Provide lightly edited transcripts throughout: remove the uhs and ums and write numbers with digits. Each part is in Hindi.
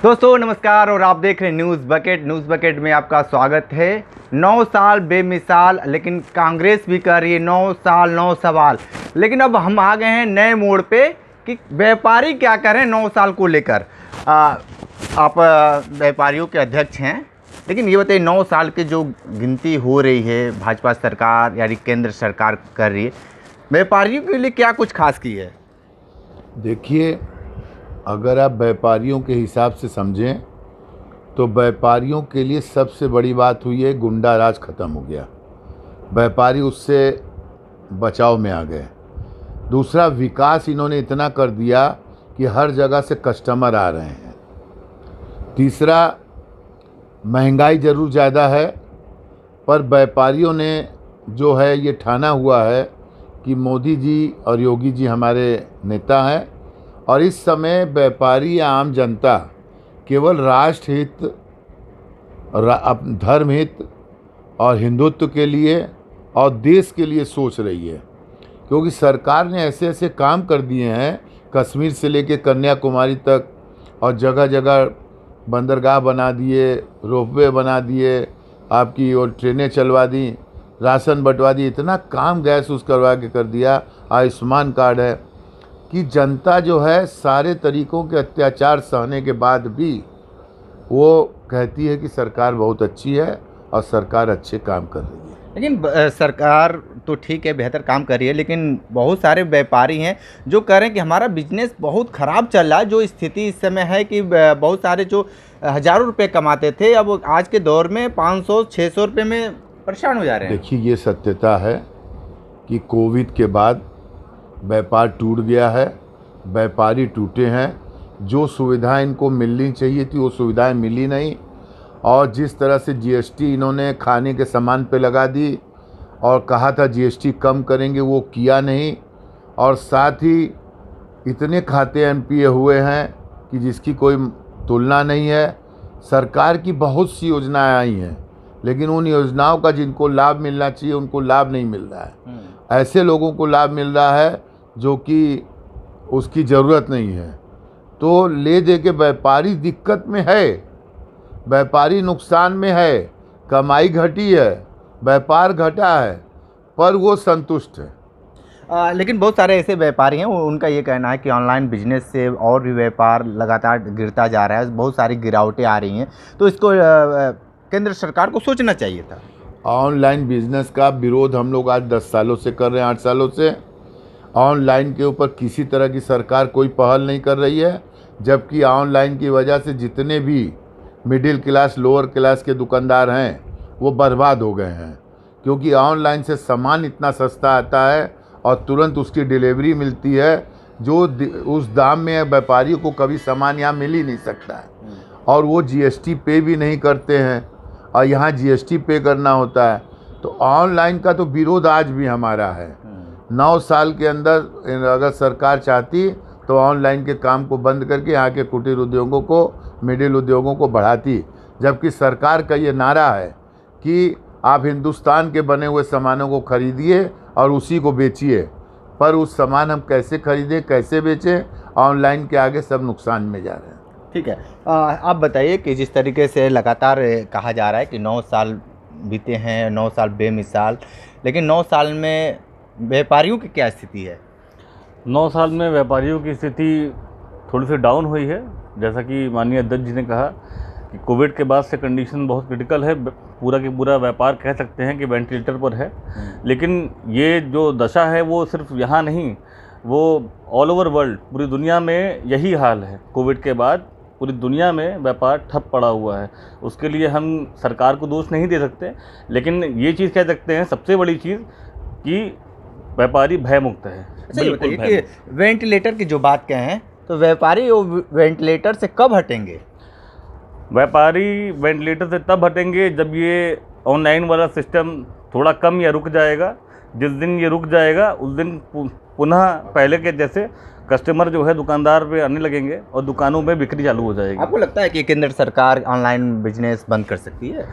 दोस्तों नमस्कार और आप देख रहे हैं न्यूज़ बकेट में आपका स्वागत है। 9 साल बेमिसाल, लेकिन कांग्रेस भी कर रही है 9 साल 9 सवाल। लेकिन अब हम आ गए हैं नए मोड़ पे कि व्यापारी क्या करें 9 साल को लेकर। आप व्यापारियों के अध्यक्ष हैं, लेकिन ये बताइए 9 साल की जो गिनती हो रही है भाजपा सरकार यानी केंद्र सरकार कर रही है, व्यापारियों के लिए क्या कुछ खास की है? देखिए, अगर आप व्यापारियों के हिसाब से समझें तो व्यापारियों के लिए सबसे बड़ी बात हुई है गुंडा राज ख़त्म हो गया। व्यापारी उससे बचाव में आ गए। दूसरा, विकास इन्होंने इतना कर दिया कि हर जगह से कस्टमर आ रहे हैं। तीसरा, महंगाई ज़रूर ज़्यादा है, पर व्यापारियों ने जो है ये ठाना हुआ है कि मोदी जी और योगी जी हमारे नेता हैं और इस समय व्यापारी या आम जनता केवल राष्ट्र हित, धर्म हित और हिंदुत्व के लिए और देश के लिए सोच रही है, क्योंकि सरकार ने ऐसे ऐसे काम कर दिए हैं कश्मीर से लेकर कन्याकुमारी तक, और जगह जगह बंदरगाह बना दिए, रोपवे बना दिए, आपकी और ट्रेनें चलवा दी, राशन बंटवा दी, इतना काम गैस उस करवा के कर दिया, आयुष्मान कार्ड है कि जनता जो है सारे तरीक़ों के अत्याचार सहने के बाद भी वो कहती है कि सरकार बहुत अच्छी है और सरकार अच्छे काम कर रही है। लेकिन सरकार तो ठीक है, बेहतर काम कर रही है, लेकिन बहुत सारे व्यापारी हैं जो कह रहे हैं कि हमारा बिजनेस बहुत ख़राब चल रहा है। जो स्थिति इस समय है कि बहुत सारे जो हज़ारों रुपए कमाते थे, अब आज के दौर में 500-600 रुपये में परेशान हो जा रहे हैं। देखिए, ये सत्यता है कि कोविड के बाद व्यापार टूट गया है, व्यापारी टूटे हैं। जो सुविधाएं इनको मिलनी चाहिए थी वो सुविधाएं मिली नहीं, और जिस तरह से जीएसटी इन्होंने खाने के सामान पे लगा दी और कहा था जीएसटी कम करेंगे, वो किया नहीं, और साथ ही इतने खाते एमपीए हुए हैं कि जिसकी कोई तुलना नहीं है। सरकार की बहुत सी योजनाएं आई हैं, लेकिन उन योजनाओं का जिनको लाभ मिलना चाहिए उनको लाभ नहीं मिल रहा है। ऐसे लोगों को लाभ मिल रहा है जो कि उसकी ज़रूरत नहीं है। तो ले दे के व्यापारी दिक्कत में है, व्यापारी नुकसान में है, कमाई घटी है, व्यापार घटा है, पर वो संतुष्ट है। लेकिन बहुत सारे ऐसे व्यापारी हैं, उनका ये कहना है कि ऑनलाइन बिजनेस से और भी व्यापार लगातार गिरता जा रहा है, बहुत सारी गिरावटें आ रही हैं, तो इसको केंद्र सरकार को सोचना चाहिए था। ऑनलाइन बिजनेस का विरोध हम लोग आज 10 सालों से कर रहे हैं, 8 सालों से। ऑनलाइन के ऊपर किसी तरह की सरकार कोई पहल नहीं कर रही है, जबकि ऑनलाइन की वजह से जितने भी मिडिल क्लास लोअर क्लास के दुकानदार हैं वो बर्बाद हो गए हैं, क्योंकि ऑनलाइन से सामान इतना सस्ता आता है और तुरंत उसकी डिलीवरी मिलती है, जो उस दाम में व्यापारियों को कभी सामान यहाँ मिल ही नहीं सकता है। और वो जीएसटी पे भी नहीं करते हैं, और यहाँ जीएसटी पे करना होता है। तो ऑनलाइन का तो विरोध आज भी हमारा है। 9 साल के अंदर अगर सरकार चाहती तो ऑनलाइन के काम को बंद करके यहाँ के कुटीर उद्योगों को, मिडिल उद्योगों को बढ़ाती, जबकि सरकार का ये नारा है कि आप हिंदुस्तान के बने हुए सामानों को खरीदिए और उसी को बेचिए, पर उस सामान हम कैसे खरीदें, कैसे बेचें, ऑनलाइन के आगे सब नुकसान में जा रहे हैं। ठीक है, आप बताइए कि जिस तरीके से लगातार कहा जा रहा है कि 9 साल बीते हैं, 9 साल बेमिसाल, लेकिन 9 साल में व्यापारियों की क्या स्थिति है? 9 साल में व्यापारियों की स्थिति थोड़ी सी डाउन हुई है। जैसा कि माननीय अध्यक्ष जी ने कहा कि कोविड के बाद से कंडीशन बहुत क्रिटिकल है, पूरा के पूरा व्यापार कह सकते हैं कि वेंटिलेटर पर है। लेकिन ये जो दशा है वो सिर्फ यहाँ नहीं, वो ऑल ओवर वर्ल्ड, पूरी दुनिया में यही हाल है। कोविड के बाद पूरी दुनिया में व्यापार ठप पड़ा हुआ है। उसके लिए हम सरकार को दोष नहीं दे सकते, लेकिन ये चीज़ कह सकते हैं सबसे बड़ी चीज़ कि व्यापारी भयमुक्त है। अच्छा, ये बताइए कि वेंटिलेटर की जो बात कहें तो व्यापारी वो वेंटिलेटर से कब हटेंगे? व्यापारी वेंटिलेटर से तब हटेंगे जब ये ऑनलाइन वाला सिस्टम थोड़ा कम या रुक जाएगा। जिस दिन ये रुक जाएगा उस दिन पुनः पहले के जैसे कस्टमर जो है दुकानदार पे आने लगेंगे और दुकानों में बिक्री चालू हो जाएगी। आपको लगता है कि केंद्र सरकार ऑनलाइन बिजनेस बंद कर सकती है?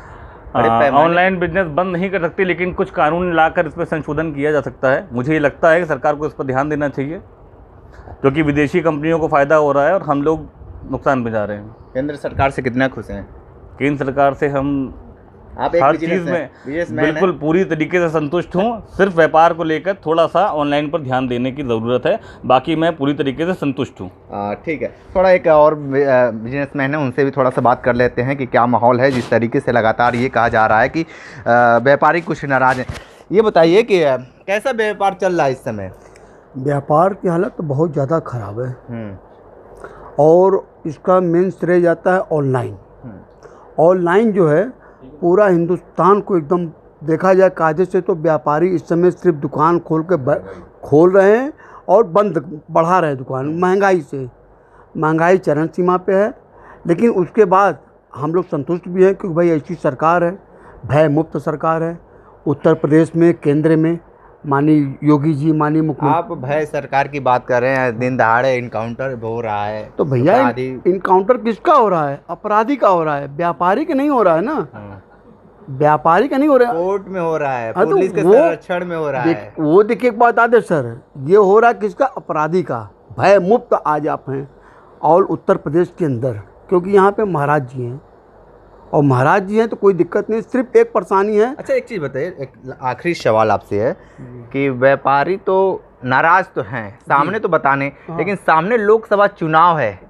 ऑनलाइन बिजनेस बंद नहीं कर सकती, लेकिन कुछ कानून लाकर इस पर संशोधन किया जा सकता है। मुझे ये लगता है कि सरकार को इस पर ध्यान देना चाहिए, क्योंकि विदेशी कंपनियों को फ़ायदा हो रहा है और हम लोग नुकसान में जा रहे हैं। केंद्र सरकार से कितना खुश हैं? केंद्र सरकार से हम आप एक हर चीज़ में बिल्कुल पूरी तरीके से संतुष्ट हूँ। सिर्फ व्यापार को लेकर थोड़ा सा ऑनलाइन पर ध्यान देने की ज़रूरत है, बाकी मैं पूरी तरीके से संतुष्ट हूँ। ठीक है, थोड़ा एक और बिजनेसमैन है, उनसे भी थोड़ा सा बात कर लेते हैं कि क्या माहौल है। जिस तरीके से लगातार ये कहा जा रहा है कि व्यापारी कुछ नाराज़ हैं, ये बताइए कि कैसा व्यापार चल रहा है इस समय? व्यापार की हालत तो बहुत ज़्यादा ख़राब है और इसका मेन श्रेय जाता है ऑनलाइन। ऑनलाइन जो है पूरा हिंदुस्तान को एकदम देखा जाए कायदे से तो व्यापारी इस समय सिर्फ दुकान खोल रहे हैं और बंद बढ़ा रहे हैं दुकान महंगाई से। महंगाई चरम सीमा पे है, लेकिन उसके बाद हम लोग संतुष्ट भी हैं क्योंकि भाई ऐसी सरकार है, भय मुक्त सरकार है उत्तर प्रदेश में, केंद्र में माननीय योगी जी, माननीय मुख्यमंत्री। आप भय सरकार की बात कर रहे हैं, दिन दहाड़े इनकाउंटर हो रहा है, तो भैया इनकाउंटर किसका हो रहा है? अपराधी का हो रहा है, व्यापारी का नहीं हो रहा है ना। व्यापारी का नहीं हो रहा है, कोर्ट में हो रहा है, हाँ, तो पुलिस के वो संरक्षण में हो रहा है। वो देखिए एक बात आते सर, ये हो रहा है किसका? अपराधी का। भय मुक्त आज आप हैं और उत्तर प्रदेश के अंदर, क्योंकि यहाँ पे महाराज जी हैं और महाराज जी हैं तो कोई दिक्कत नहीं। सिर्फ एक परेशानी है। अच्छा एक चीज़ बताइए, एक आखिरी सवाल आपसे है कि व्यापारी तो नाराज तो हैं, सामने तो बताने, लेकिन सामने लोकसभा चुनाव है,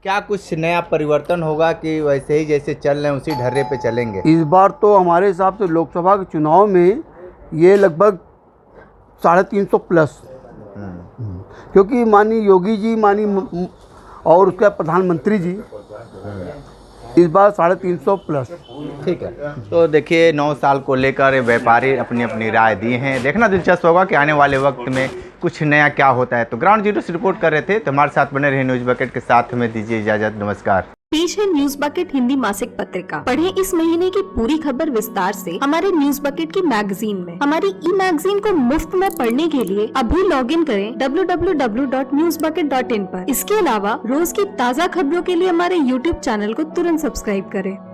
क्या कुछ नया परिवर्तन होगा कि वैसे ही जैसे चल रहे हैं उसी ढर्रे पे चलेंगे? इस बार तो हमारे हिसाब से लोकसभा के चुनाव में ये लगभग 350 प्लस, क्योंकि माननीय योगी जी, माननीय और उसके प्रधानमंत्री जी इस बार 350 प्लस। ठीक है, तो देखिए 9 साल को लेकर व्यापारी अपनी अपनी राय दिए हैं। देखना दिलचस्प होगा कि आने वाले वक्त में कुछ नया क्या होता है। तो ग्राउंड जीरो से रिपोर्ट कर रहे थे, तो हमारे साथ बने रहे न्यूज़ बकेट के साथ। हमें दीजिए इजाजत, नमस्कार। पेश है न्यूज बकेट हिंदी मासिक पत्रिका। पढ़ें इस महीने की पूरी खबर विस्तार से हमारे न्यूज बकेट की मैगजीन में। हमारी ई मैगजीन को मुफ्त में पढ़ने के लिए अभी लॉगिन करें www.newsbucket.in पर। इसके अलावा रोज की ताज़ा खबरों के लिए हमारे YouTube चैनल को तुरंत सब्सक्राइब करें।